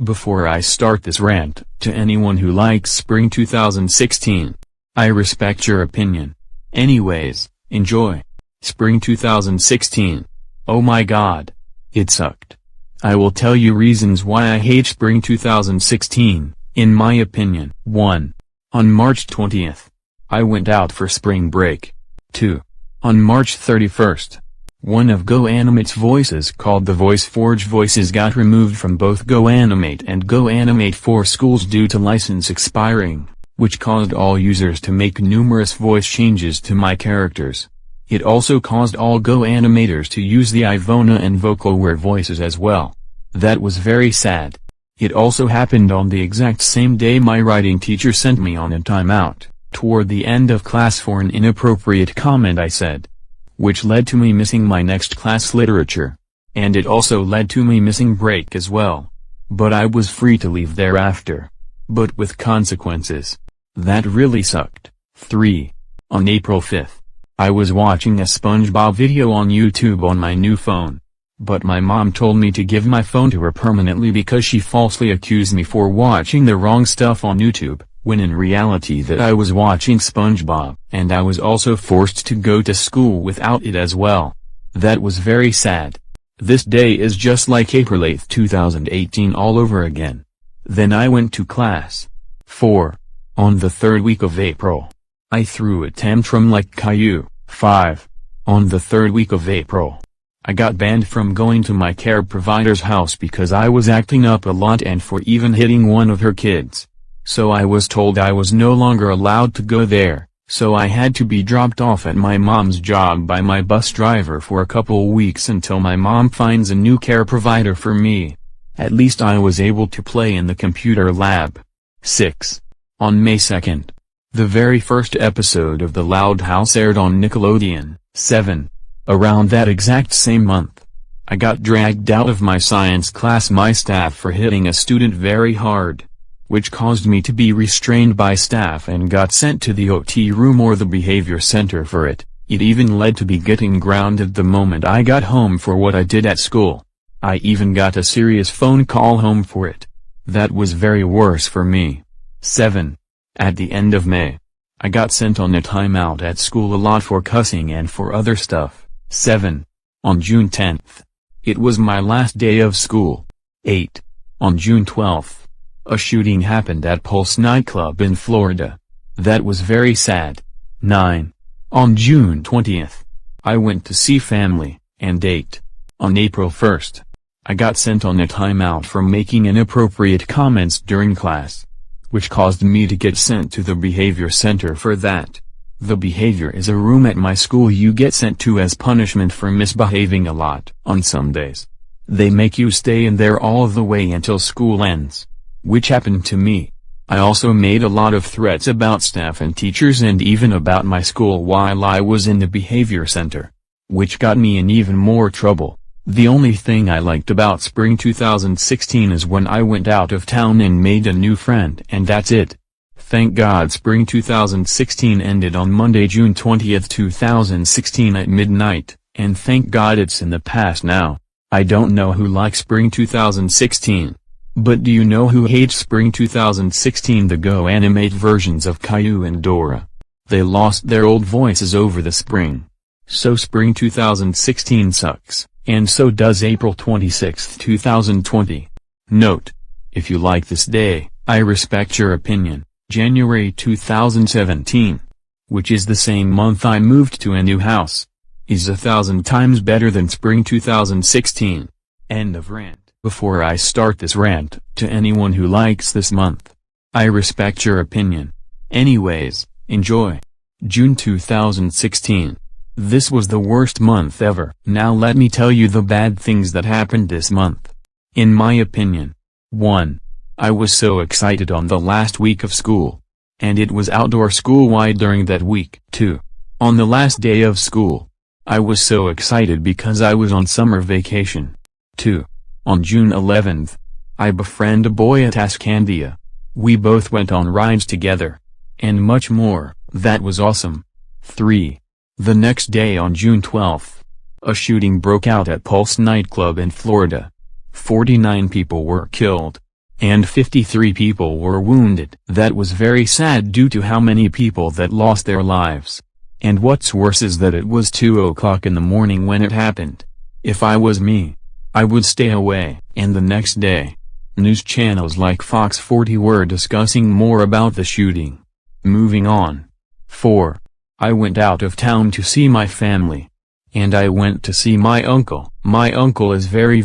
Before I start this rant, to anyone who likes spring 2016, I respect your opinion. Anyways, enjoy. Spring 2016. Oh my god. It sucked. I will tell you reasons why I hate spring 2016, in my opinion. 1. On March 20th. I went out for spring break. 2. On March 31st. One of GoAnimate's voices called the VoiceForge voices got removed from both GoAnimate and GoAnimate for schools due to license expiring, which caused all users to make numerous voice changes to my characters. It also caused all GoAnimators to use the Ivona and Vocalware voices as well. That was very sad. It also happened on the exact same day my writing teacher sent me on a timeout, toward the end of class for an inappropriate comment I said, which led to me missing my next class literature. And it also led to me missing break as well. But I was free to leave thereafter. But with consequences. That really sucked. 3. On April 5th. I was watching a SpongeBob video on YouTube on my new phone. But my mom told me to give my phone to her permanently because she falsely accused me for watching the wrong stuff on YouTube, when in reality that I was watching SpongeBob. And I was also forced to go to school without it as well. That was very sad. This day is just like April 8th 2018 all over again. Then I went to class. 4. On the third week of April. I threw a tantrum like Caillou. 5. On the third week of April. I got banned from going to my care provider's house because I was acting up a lot and for even hitting one of her kids. So I was told I was no longer allowed to go there, so I had to be dropped off at my mom's job by my bus driver for a couple weeks until my mom finds a new care provider for me. At least I was able to play in the computer lab. 6. On May 2nd. The very first episode of The Loud House aired on Nickelodeon. 7. Around that exact same month. I got dragged out of my science class by staff for hitting a student very hard, which caused me to be restrained by staff and got sent to the OT room or the behavior center for it. It even led to me getting grounded the moment I got home for what I did at school. I even got a serious phone call home for it. That was very worse for me. 7. At the end of May. I got sent on a timeout at school a lot for cussing and for other stuff. 7. On June 10th. It was my last day of school. 8. On June 12th. A shooting happened at Pulse nightclub in Florida. That was very sad. 9. On June 20th. I went to see family. And 8. On April 1st. I got sent on a timeout for making inappropriate comments during class, which caused me to get sent to the behavior center for that. The behavior is a room at my school you get sent to as punishment for misbehaving a lot. On some days, they make you stay in there all the way until school ends, which happened to me. I also made a lot of threats about staff and teachers and even about my school while I was in the behavior center, which got me in even more trouble. The only thing I liked about spring 2016 is when I went out of town and made a new friend, and that's it. Thank God spring 2016 ended on Monday, June 20th 2016 at midnight, and thank God it's in the past now. I don't know who likes spring 2016. But do you know who hates spring 2016? The GoAnimate versions of Caillou and Dora. They lost their old voices over the spring. So spring 2016 sucks, and so does April 26, 2020. Note: if you like this day, I respect your opinion. January 2017, which is the same month I moved to a new house, is 1,000 times better than spring 2016. End of rant. Before I start this rant, to anyone who likes this month, I respect your opinion. Anyways, enjoy. June 2016. This was the worst month ever. Now let me tell you the bad things that happened this month. In my opinion. 1. I was so excited on the last week of school. And it was outdoor school-wide during that week. 2. On the last day of school. I was so excited because I was on summer vacation. 2. On June 11th. I befriended a boy at Ascandia. We both went on rides together. And much more. That was awesome. 3. The next day on June 12th. A shooting broke out at Pulse nightclub in Florida. 49 people were killed. and 53 people were wounded. That was very sad due to how many people that lost their lives. And what's worse is that it was 2 o'clock in the morning when it happened. If I was me, I would stay away. And the next day, news channels like Fox 40 were discussing more about the shooting. Moving on. 4. I went out of town to see my family. And I went to see my uncle. My uncle is very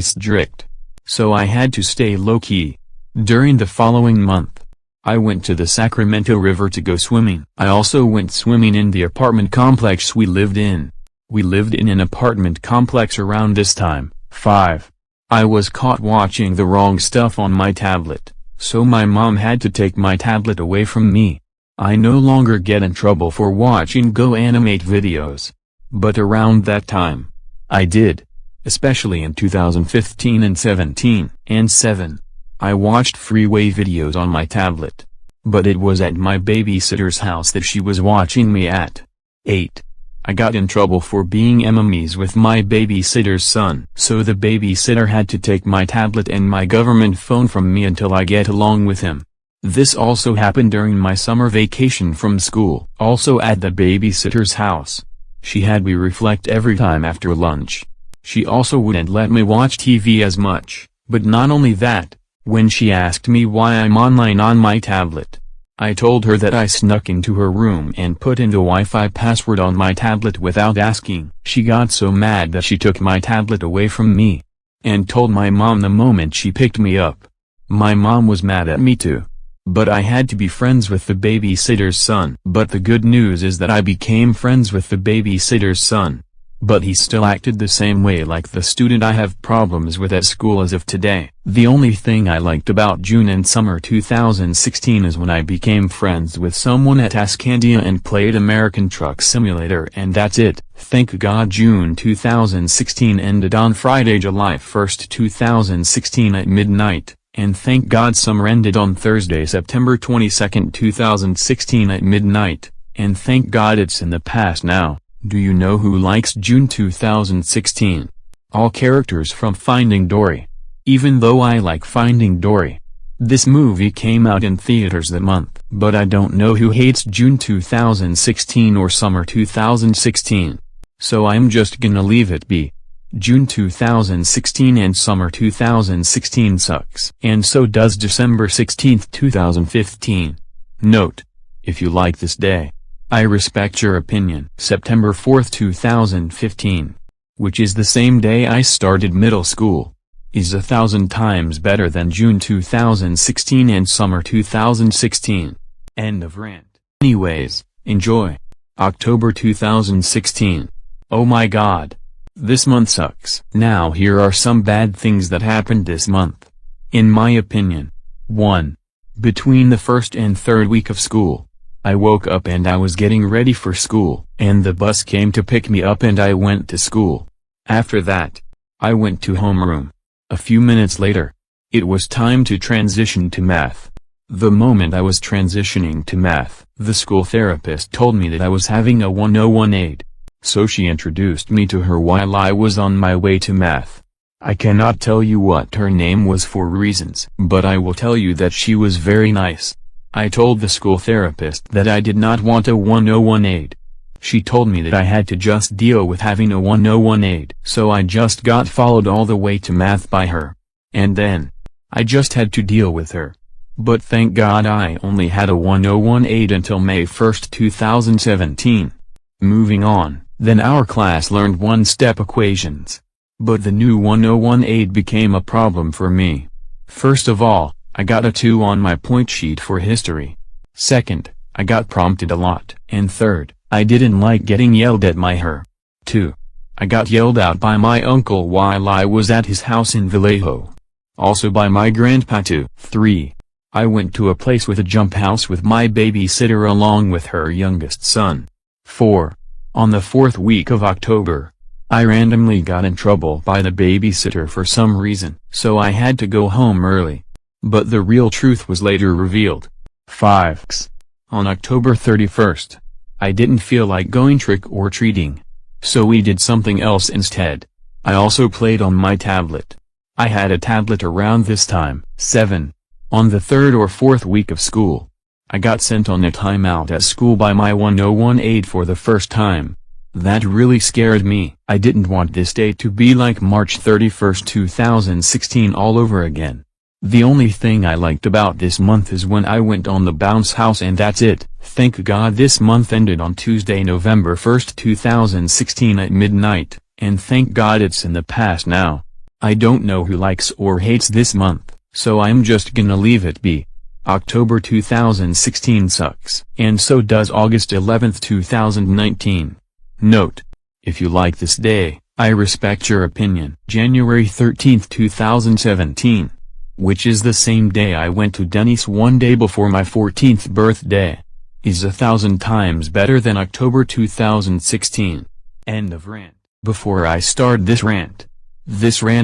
strict. So I had to stay low-key. During the following month, I went to the Sacramento River to go swimming. I also went swimming in the apartment complex we lived in. We lived in an apartment complex around this time. 5. I was caught watching the wrong stuff on my tablet, so my mom had to take my tablet away from me. I no longer get in trouble for watching Go Animate videos. But around that time, I did. Especially in 2015 and 17. And 7. I watched freeway videos on my tablet. But it was at my babysitter's house that she was watching me at. 8. I got in trouble for being enemies with my babysitter's son. So the babysitter had to take my tablet and my government phone from me until I get along with him. This also happened during my summer vacation from school. Also at the babysitter's house, she had me reflect every time after lunch. She also wouldn't let me watch TV as much. But not only that, when she asked me why I'm online on my tablet, I told her that I snuck into her room and put in the Wi-Fi password on my tablet without asking. She got so mad that she took my tablet away from me, and told my mom the moment she picked me up. My mom was mad at me too. But I had to be friends with the babysitter's son. But the good news is that I became friends with the babysitter's son. But he still acted the same way like the student I have problems with at school as of today. The only thing I liked about June and summer 2016 is when I became friends with someone at Ascandia and played American Truck Simulator, and that's it. Thank God June 2016 ended on Friday, July 1st, 2016 at midnight, and thank God summer ended on Thursday, September 22nd, 2016 at midnight, and thank God it's in the past now. Do you know who likes June 2016? All characters from Finding Dory. Even though I like Finding Dory. This movie came out in theaters that month. But I don't know who hates June 2016 or summer 2016. So I'm just gonna leave it be. June 2016 and summer 2016 sucks. And so does December 16th, 2015. Note: if you like this day, I respect your opinion. September 4th, 2015, which is the same day I started middle school, is 1,000 times better than June 2016 and summer 2016. End of rant. Anyways, enjoy. October 2016. Oh my god. This month sucks. Now here are some bad things that happened this month, in my opinion. 1. Between the first and third week of school, I woke up and I was getting ready for school, and the bus came to pick me up and I went to school. After that, I went to homeroom. A few minutes later, it was time to transition to math. The moment I was transitioning to math, the school therapist told me that I was having a 101 aid. So she introduced me to her while I was on my way to math. I cannot tell you what her name was for reasons, but I will tell you that she was very nice. I told the school therapist that I did not want a 101 aid. She told me that I had to just deal with having a 101 aid. So I just got followed all the way to math by her. And then, I just had to deal with her. But thank God I only had a 101 aid until May 1st, 2017. Moving on, then our class learned one-step equations. But the new 101 aid became a problem for me. First of all, I got a 2 on my point sheet for history. Second, I got prompted a lot. And third, I didn't like getting yelled at by her. 2. I got yelled out by my uncle while I was at his house in Vallejo. Also by my grandpa too. 3. I went to a place with a jump house with my babysitter along with her youngest son. 4. On the 4th week of October, I randomly got in trouble by the babysitter for some reason. So I had to go home early. But the real truth was later revealed. 5. On October 31st, I didn't feel like going trick-or-treating. So we did something else instead. I also played on my tablet. I had a tablet around this time. 7. On the third or fourth week of school, I got sent on a timeout at school by my 101 aide for the first time. That really scared me. I didn't want this day to be like March 31, 2016 all over again. The only thing I liked about this month is when I went on the bounce house, and that's it. Thank God this month ended on Tuesday, November 1, 2016 at midnight, and thank God it's in the past now. I don't know who likes or hates this month, so I'm just gonna leave it be. October 2016 sucks. And so does August 11, 2019. Note: if you like this day, I respect your opinion. January 13, 2017. Which is the same day I went to Denny's one day before my 14th birthday, is 1,000 times better than October 2016. End of rant. Before I start this rant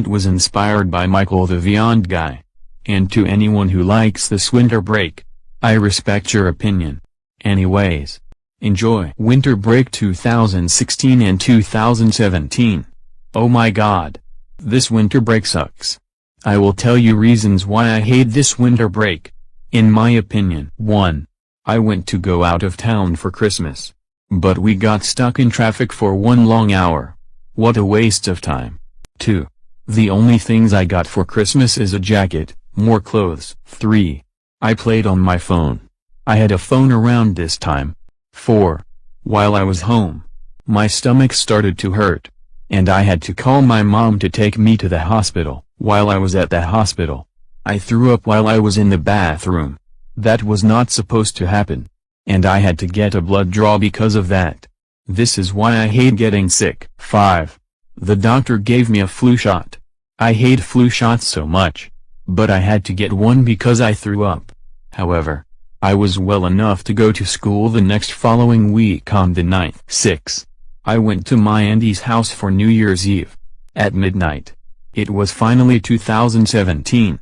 was inspired by Michael the Beyond Guy. And to anyone who likes this winter break, I respect your opinion. Anyways, enjoy. Winter break 2016 and 2017. Oh my god. This winter break sucks. I will tell you reasons why I hate this winter break. In my opinion. 1. I went to go out of town for Christmas, but we got stuck in traffic for 1 long hour. What a waste of time. 2. The only things I got for Christmas is a jacket, more clothes. 3. I played on my phone. I had a phone around this time. 4. While I was home, my stomach started to hurt, and I had to call my mom to take me to the hospital. While I was at the hospital, I threw up while I was in the bathroom. That was not supposed to happen, and I had to get a blood draw because of that. This is why I hate getting sick. 5. The doctor gave me a flu shot. I hate flu shots so much, but I had to get one because I threw up. However, I was well enough to go to school the next following week on the 9th. 6. I went to my auntie's house for New Year's Eve. At midnight. It was finally 2017.